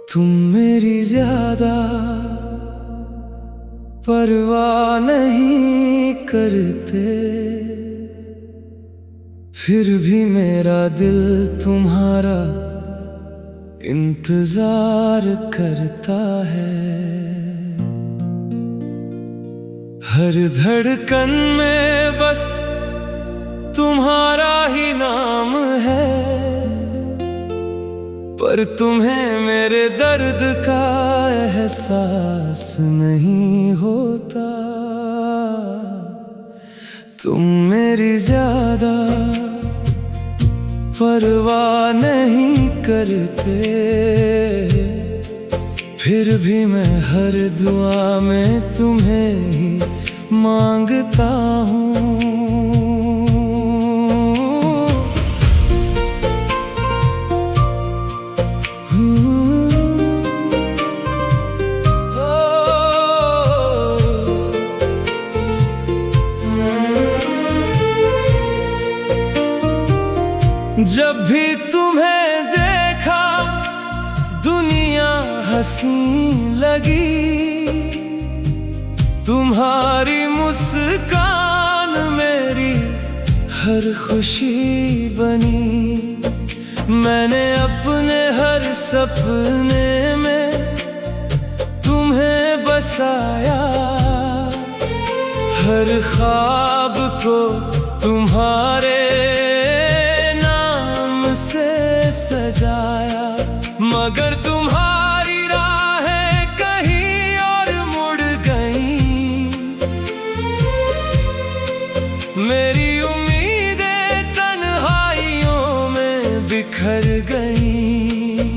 तुम मेरी ज्यादा परवाह नहीं करते, फिर भी मेरा दिल तुम्हारा इंतजार करता है। हर धड़कन में बस तुम्हारा ही नाम है, पर तुम्हें मेरे दर्द का एहसास नहीं होता। तुम मेरी ज्यादा परवाह नहीं करते, फिर भी मैं हर दुआ में तुम्हें ही मांगता हूँ। जब भी तुम्हें देखा दुनिया हंसी लगी, तुम्हारी मुस्कान मेरी हर खुशी बनी। मैंने अपने हर सपने में तुम्हें बसाया, हर ख्वाब को तुम्हारे से सजाया। मगर तुम्हारी राहें कहीं और मुड़ गईं, मेरी उम्मीदें तन्हाइयों में बिखर गईं।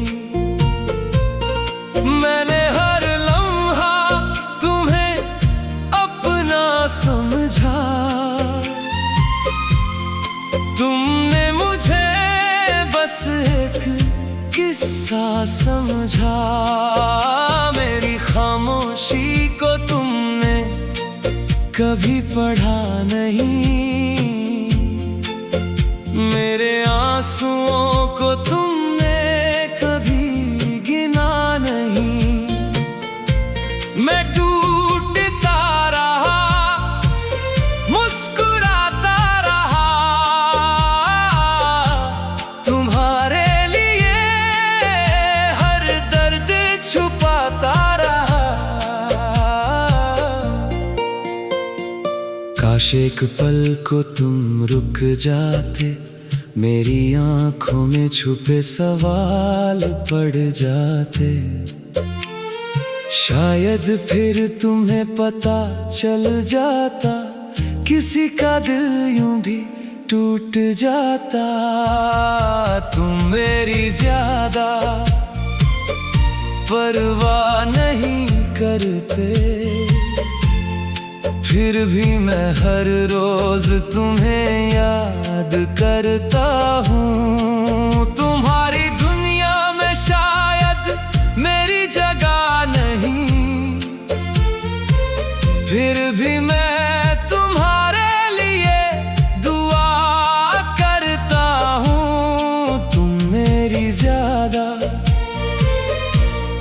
मैंने हर लम्हा तुम्हें अपना समझा, तुमने मुझे बस एक किस्सा समझा। मेरी खामोशी को तुमने कभी पढ़ा नहीं, मेरे आंसुओं को तुमने कभी गिना नहीं। मैं टूटता रहा, मुस्कुराता रहा, तुम्हारे लिए हर दर्द छुपाता रहा। काश एक पल को तुम रुक जाते, मेरी आंखों में छुपे सवाल पड़ जाते। शायद फिर तुम्हें पता चल जाता, किसी का दिल यूं भी टूट जाता। तुम मेरी ज्यादा परवाह नहीं करते, फिर भी मैं हर रोज तुम्हें याद करता हूँ। तुम्हारी दुनिया में शायद मेरी जगह नहीं, फिर भी मैं तुम्हारे लिए दुआ करता हूँ। तुम मेरी ज्यादा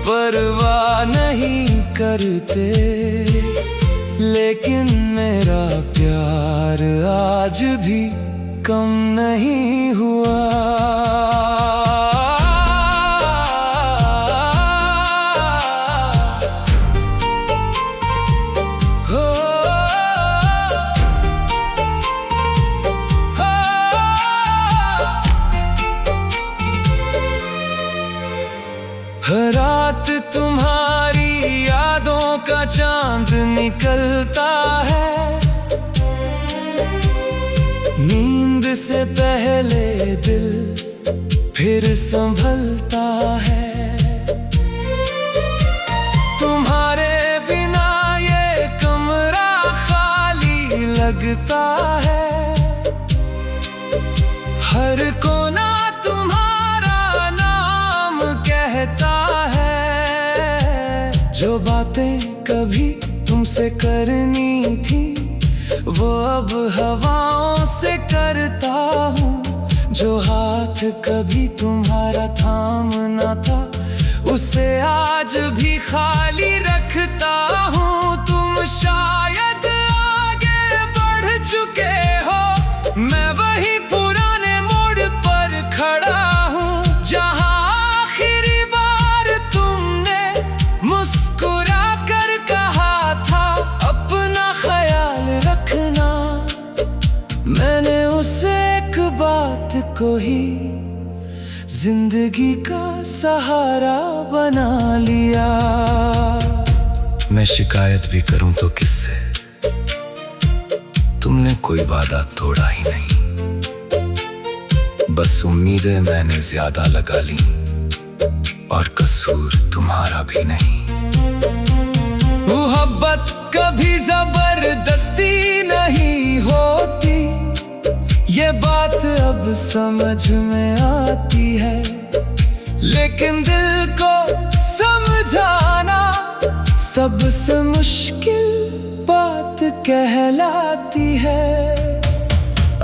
परवाह नहीं करते, लेकिन मेरा प्यार आज भी कम नहीं हुआ। हर रात तुम्हारी यादों का चांद निकलता है, नींद से पहले दिल फिर संभलता है। तुम्हारे बिना ये कमरा खाली लगता है, हर कोना तुम्हारा नाम कहता है। जो बातें कभी तुमसे करनी थी, वो अब हवाओं से करता हूँ। जो हाथ कभी तुम्हारा थामना था, उस उसे आज भी खाली रखता हूँ। तुम शायद आगे बढ़ चुके हो, मैं वही पुराने मोड़ पर खड़ा हूँ, जहाँ आखिरी बार तुमने मुस्कुरा कर कहा था अपना ख्याल रखना। मैंने उस एक बात को ही जिंदगी का सहारा बना लिया। मैं शिकायत भी करूं तो किससे, तुमने कोई वादा तोड़ा ही नहीं। बस उम्मीदें मैंने ज्यादा लगा ली, और कसूर तुम्हारा भी नहीं। मोहब्बत कभी जबरदस्ती नहीं होती, ये बात अब समझ में आती है। लेकिन दिल को समझाना सबसे मुश्किल बात कहलाती है।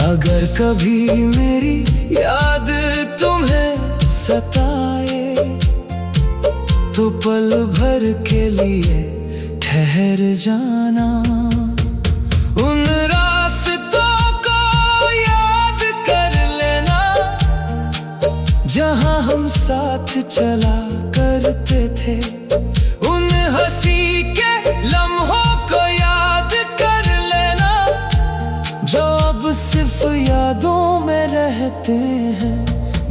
अगर कभी मेरी याद तुम्हें सताए, तो पल भर के लिए ठहर जाना। उन रास्तों को याद कर लेना, जहां हम साथ चला करते थे। उन हंसी के लम्हों को याद कर लेना, जो अब सिर्फ यादों में रहते हैं।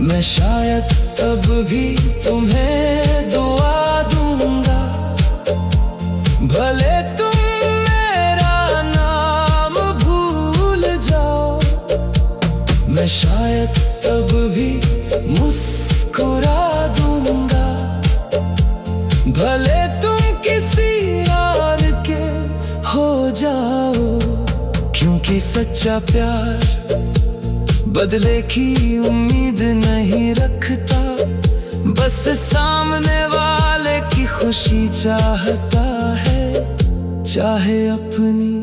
मैं शायद तब भी तुम्हें दुआ दूंगा, भले तुम मेरा नाम भूल जाओ। मैं शायद तब भी मुस्कुरा दूंगा, भले तुम किसी और के हो जाओ। क्योंकि सच्चा प्यार बदले की उम्मीद नहीं रखता, बस सामने वाले की खुशी चाहता है। चाहे अपनी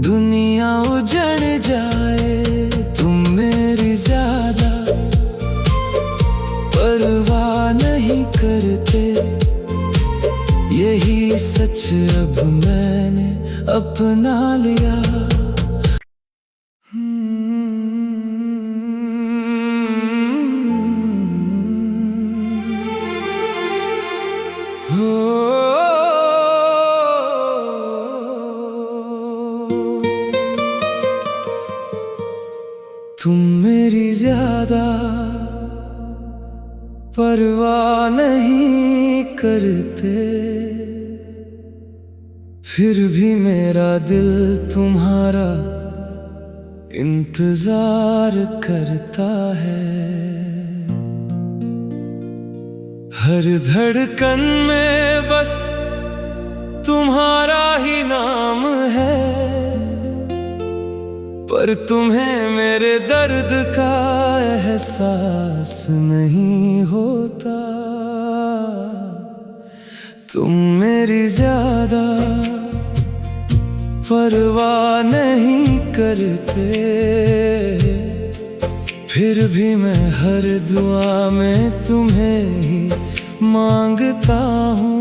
दुनिया उजड़ जाए, तुम मेरी ज्यादा परवाह नहीं करते। यही सच अब मैंने अपना लिया। तुम मेरी ज्यादा परवाह नहीं करते, फिर भी मेरा दिल तुम्हारा इंतजार करता है। हर धड़कन में बस तुम्हारा ही नाम है, पर तुम्हें मेरे दर्द का एहसास नहीं होता। तुम मेरी ज्यादा परवाह नहीं करते, फिर भी मैं हर दुआ में तुम्हें ही मांगता हूँ।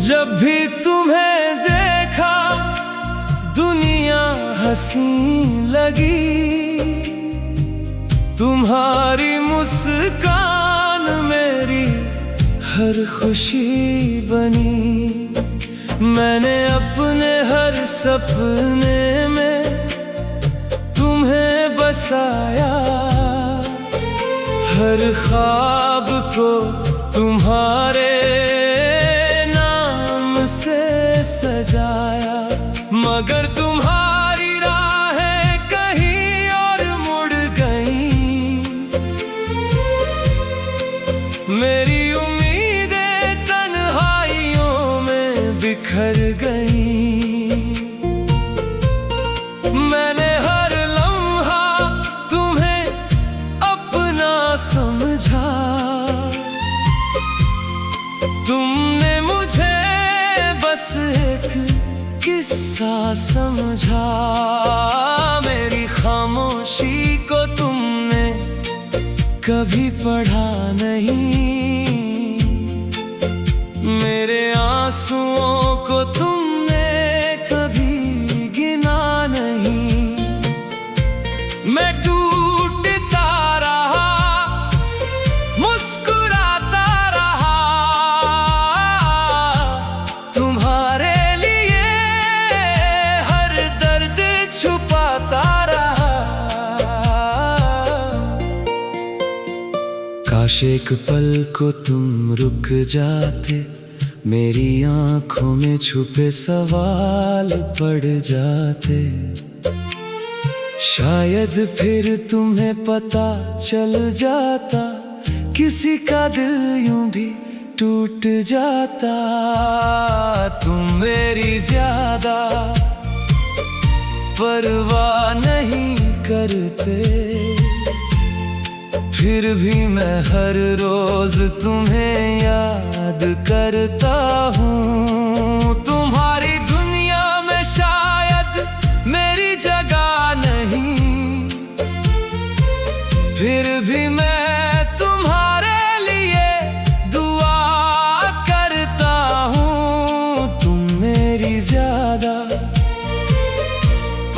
जब भी तुम्हें देखा दुनिया हंसी लगी, तुम्हारी मुस्कान मेरी हर खुशी बनी। मैंने अपने हर सपने में तुम्हें बसाया, हर ख्वाब को तुम्हारे से सजाया। मगर तुम्हारी राहें कहीं और मुड़ गईं, मेरी उम्मीदें तन्हाइयों में बिखर गईं। मैंने हर लम्हा तुम्हें अपना समझा, समझा मेरी खामोशी को तुमने कभी पढ़ा नहीं, मेरे आंसुओं को तुमने कभी गिना नहीं। मैं टूटता रहा, मुस्कुराता रहा, तुम्हारे लिए हर दर्द छुपाता रहा। काश एक पल को तुम रुक जाते, मेरी आंखों में छुपे सवाल पड़ जाते। शायद फिर तुम्हें पता चल जाता, किसी का दिल यूं भी टूट जाता। तुम मेरी ज्यादा परवाह नहीं करते, फिर भी मैं हर रोज तुम्हें याद करता हूँ। तुम्हारी दुनिया में शायद मेरी जगह नहीं, फिर भी मैं तुम्हारे लिए दुआ करता हूँ। तुम मेरी ज्यादा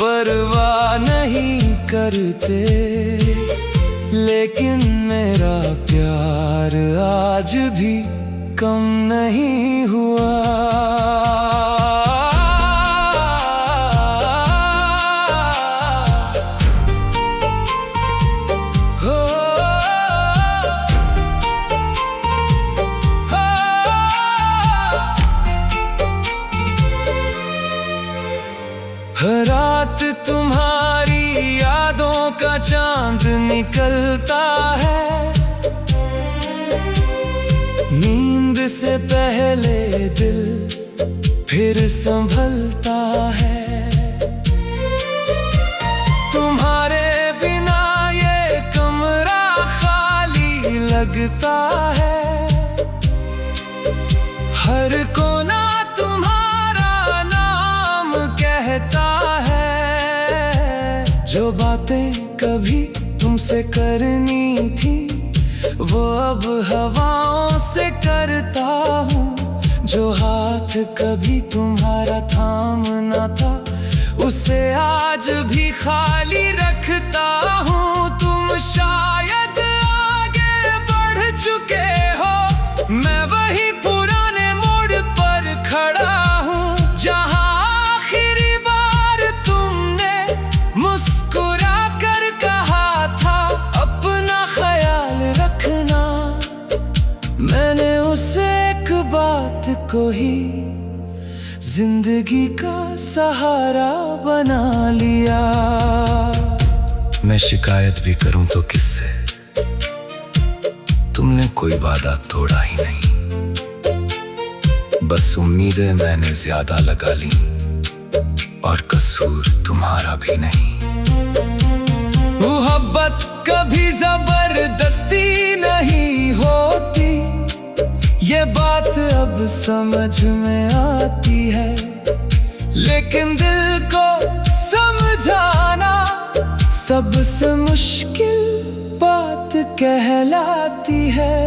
परवाह नहीं करते, लेकिन मेरा प्यार आज भी कम नहीं हुआ। हर रात तुम्हारी यादों का चांद निकलता है, नींद से पहले दिल फिर संभलता है। तुम्हारे बिना ये कमरा खाली लगता है, हर कोना तुम्हारा नाम कहता है। जो बातें कभी तुमसे करनी थी, वो अब हवाओं से करता हूँ। जो हाथ कभी तुम्हारा थामना था, उसे आज भी खाली रखता हूँ। तुम शायद आगे बढ़ चुके हो, मैं वही पुराने मोड़ पर खड़ा हूँ, जहाँ आखिरी बार तुमने मुस्कुरा कर कहा था अपना ख्याल रखना। मैंने उस एक बात को ही जिंदगी का सहारा बना लिया। मैं शिकायत भी करूं तो किससे, तुमने कोई वादा तोड़ा ही नहीं। बस उम्मीदें मैंने ज्यादा लगा ली, और कसूर तुम्हारा भी नहीं। मोहब्बत कभी जबरदस्ती नहीं होती, ये बात अब समझ में आती है। लेकिन दिल को समझाना सबसे मुश्किल बात कहलाती है।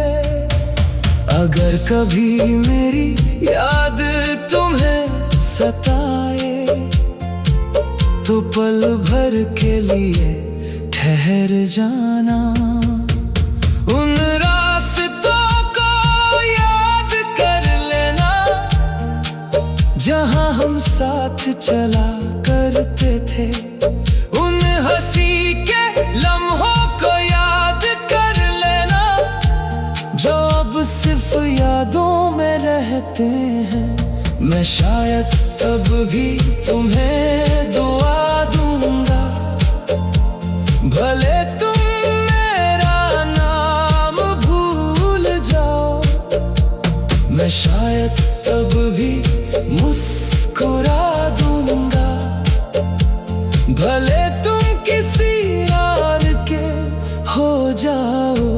अगर कभी मेरी याद तुम्हें सताए, तो पल भर के लिए ठहर जाना। उन रास्तों को याद कर लेना, जहां हम साथ चला करते थे। उन हंसी के लम्हों को याद कर लेना, जो अब सिर्फ यादों में रहते हैं। मैं शायद तब भी तुम्हें दुआ दूंगा, भले तुम मेरा नाम भूल जाओ। मैं शायद तब भी मुस्कुरा दूंगा, भले तुम किसी और के हो जाओ।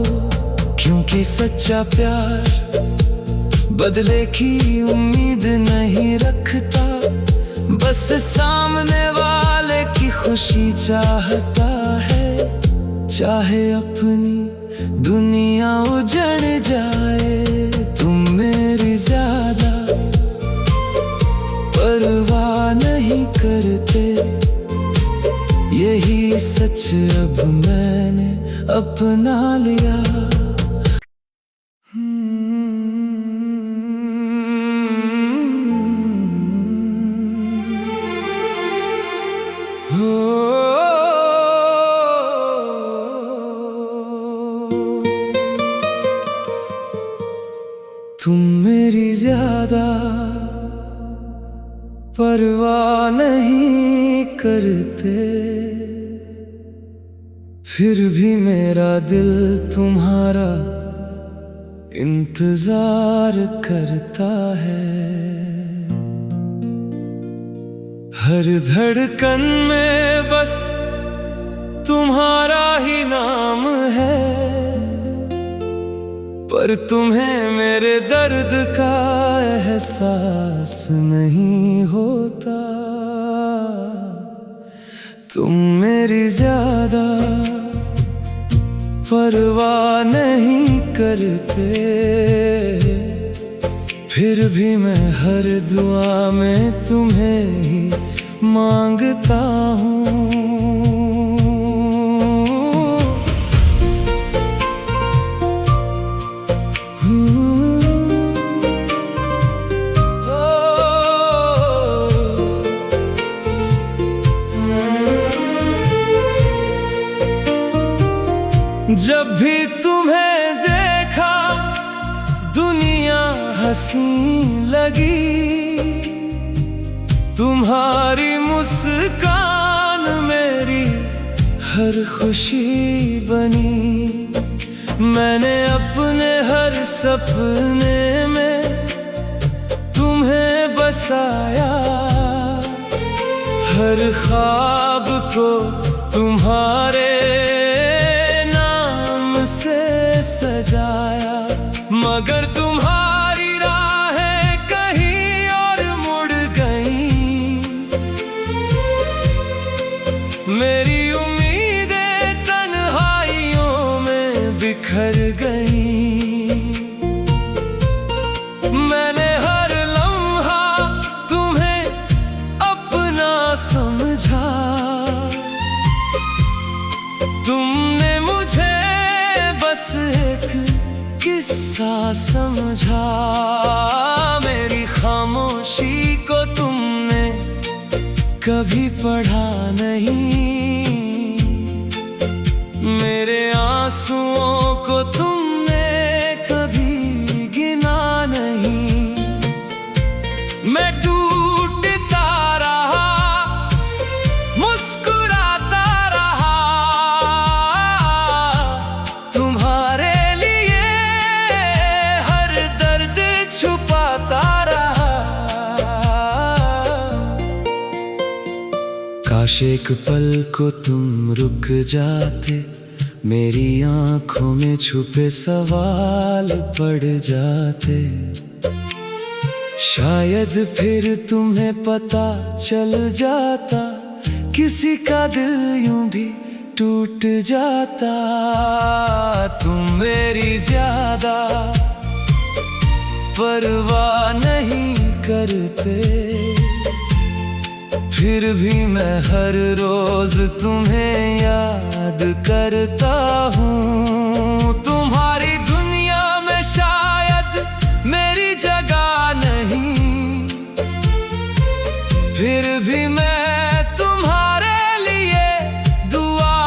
क्योंकि सच्चा प्यार बदले की उम्मीद नहीं रखता, बस सामने वाले की खुशी चाहता है, चाहे अपनी दुनिया उजड़ जाए। तुम मेरी ज्यादा परवाह नहीं करते, यही सच अब मैंने अपना लिया। तुम मेरी ज्यादा परवाह नहीं करते, फिर भी मेरा दिल तुम्हारा इंतजार करता है। हर धड़कन में बस तुम्हारा ही नाम है, पर तुम्हें मेरे दर्द का एहसास नहीं होता। तुम मेरी ज्यादा परवाह नहीं करते, फिर भी मैं हर दुआ में तुम्हें ही मांगता हूँ। जब भी तुम्हें देखा दुनिया हंसी लगी, तुम्हारी मुस्कान मेरी हर खुशी बनी। मैंने अपने हर सपने में तुम्हें बसाया, हर ख्वाब को तुम्हारे से सजाया। मगर तुम्हारी राहें कहीं और मुड़ गईं, मेरी उम्मीदें तन्हाइयों में बिखर गईं। मैंने हर लम्हा तुम्हें अपना समझा, तुमने मुझे बस एक किस्सा समझा। मेरी खामोशी को तुमने कभी पढ़ा नहीं, मेरे आंसुओं को तुमने कभी गिना नहीं। मैं टूटता रहा, मुस्कुराता रहा, तुम्हारे लिए हर दर्द छुपाता रहा। काश एक पल को तुम रुक जाते, मेरी आंखों में छुपे सवाल पड़ जाते। शायद फिर तुम्हें पता चल जाता, किसी का दिल यूं भी टूट जाता। तुम मेरी ज्यादा परवाह नहीं करते, फिर भी मैं हर रोज तुम्हें याद करता हूँ। तुम्हारी दुनिया में शायद मेरी जगह नहीं, फिर भी मैं तुम्हारे लिए दुआ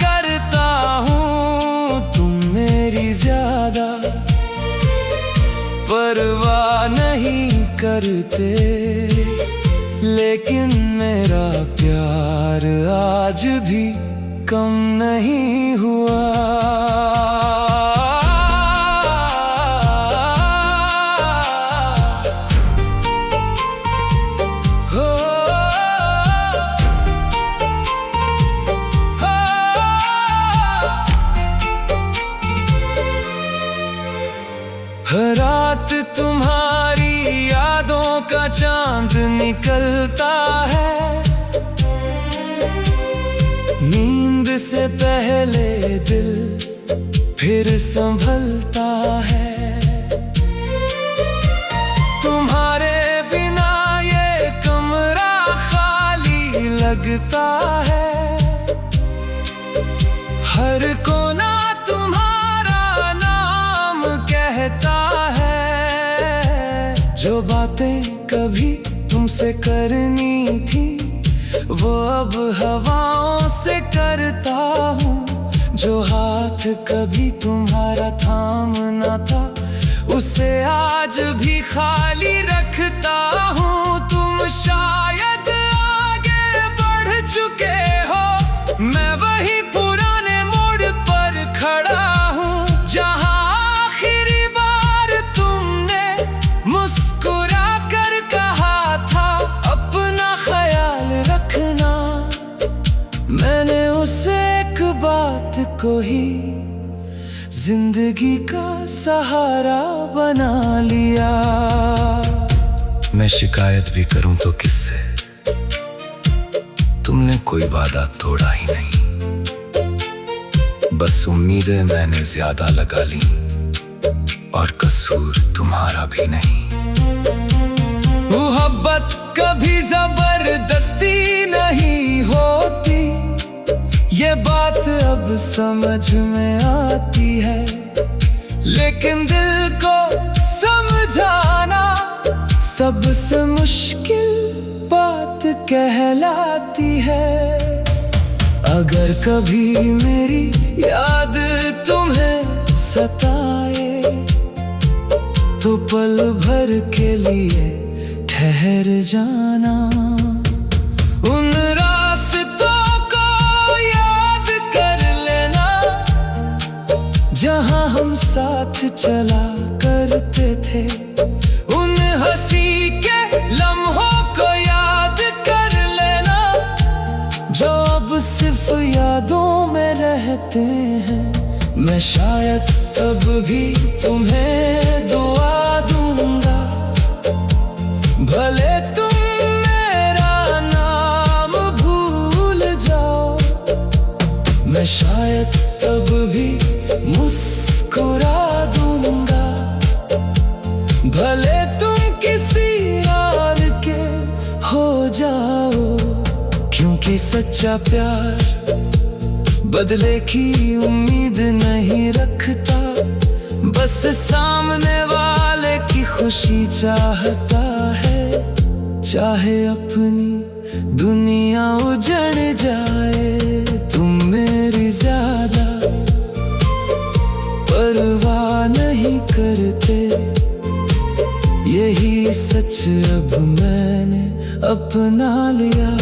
करता हूँ। तुम मेरी ज्यादा परवाह नहीं करते, लेकिन मेरा प्यार आज भी कम नहीं हुआ। हर रात तुम्हारी यादों का चांदनी निकलता है। नींद से पहले दिल फिर संभलता है। तुम्हारे बिना ये कमरा खाली लगता है। हर कोना तुम्हारा नाम कहता है। जो बातें कभी तुमसे करनी थी वो अब हवाओं से करता हूँ। जो हाथ कभी तुम्हारा थामना था उसे आज भी खाली रखता हूँ। तुम शायद आगे बढ़ चुके हो, मैं वही पुराने मोड़ पर खड़ा हूँ जहाँ आखिरी बार तुमने मुस्कुरा कर कहा था अपना ख्याल रखना। मैंने उस एक बात को ही जिंदगी का सहारा बना लिया। मैं शिकायत भी करूं तो किससे, तुमने कोई वादा तोड़ा ही नहीं। बस उम्मीदें मैंने ज्यादा लगा ली और कसूर तुम्हारा भी नहीं। मोहब्बत कभी जबरदस्ती नहीं होती, ये बात अब समझ में आती है। लेकिन दिल को समझाना सबसे मुश्किल बात कहलाती है। अगर कभी मेरी याद तुम्हें सताए तो पल भर के लिए ठहर जाना। उन रास्तों को याद कर लेना जहां हम साथ चला करते थे। उन हंसी के लम्हों को याद कर लेना जो अब सिर्फ यादों में रहते हैं। मैं शायद तब भी तुम्हें दुआ दूंगा, भले तुम मेरा नाम भूल जाओ। मैं शायद तब भी मुस्कुरा दूंगा, भले तुम किसी और के हो जाओ। क्योंकि सच्चा प्यार बदले की उम्मीद नहीं रखता, बस सामने वाले की खुशी चाहता है। चाहे अपनी दुनिया उजड़ जाए, तुम मेरी ज्यादा परवाह नहीं करते। यही सच अब मैंने अपना लिया।